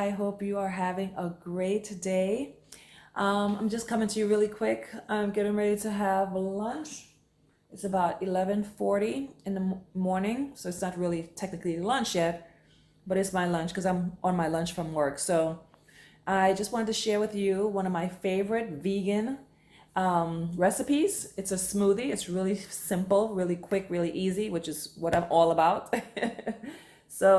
I hope you are having a great day. I'm just coming to you really quick. I'm getting ready to have lunch. It's about 11:40 in the morning, so it's not really technically lunch yet, but it's my lunch because I'm on my lunch from work. So I just wanted to share with you one of my favorite vegan recipes. It's a smoothie. It's really simple, really quick, really easy, which is what I'm all about. So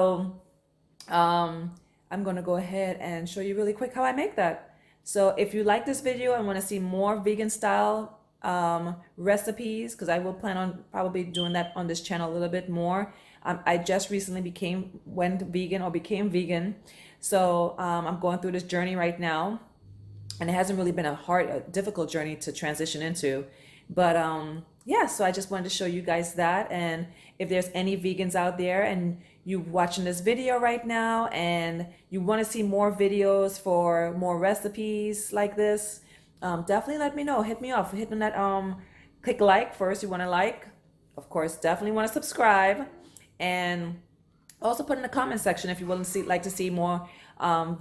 I'm gonna go ahead and show you really quick how I make that. So if you like this video and want to see more vegan style recipes, because I will plan on probably doing that on this channel a little bit more. I just recently went vegan or became vegan. So I'm going through this journey right now, and it hasn't really been a difficult journey to transition into. But yeah, so I just wanted to show you guys that. And if there's any vegans out there and you watching this video right now and you want to see more videos for more recipes like this, definitely let me know. Hit me up. Hit on that click like first. You want to like, of course, definitely want to subscribe, and also put in the comment section if you want to like to see more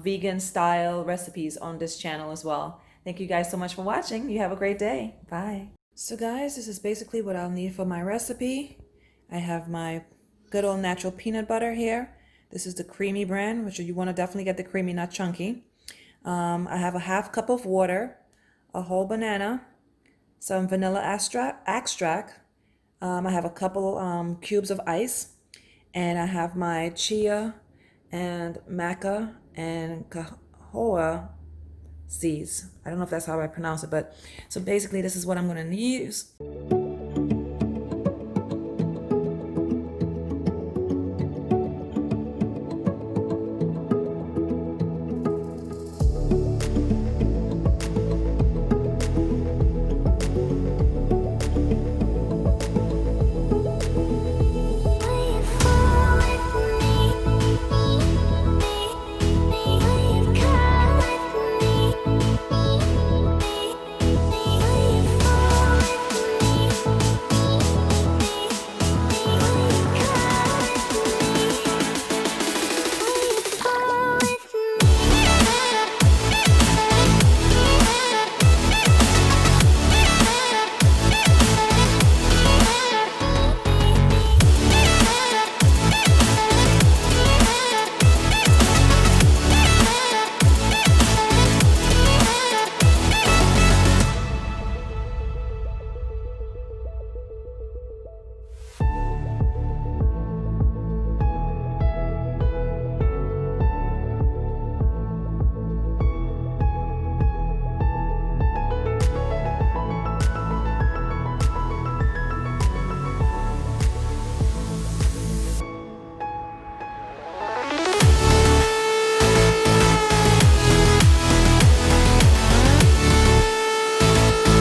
vegan style recipes on this channel as well. Thank you guys so much for watching. You have a great day. Bye. So guys, this is basically what I'll need for my recipe. I have my good old natural peanut butter here. This is the creamy brand, which you want to definitely get the creamy, not chunky. I have a half cup of water, a whole banana, some vanilla extract. I have a couple cubes of ice, and I have my chia and maca and cahoa seeds. I don't know if that's how I pronounce it, but so basically this is what I'm going to use.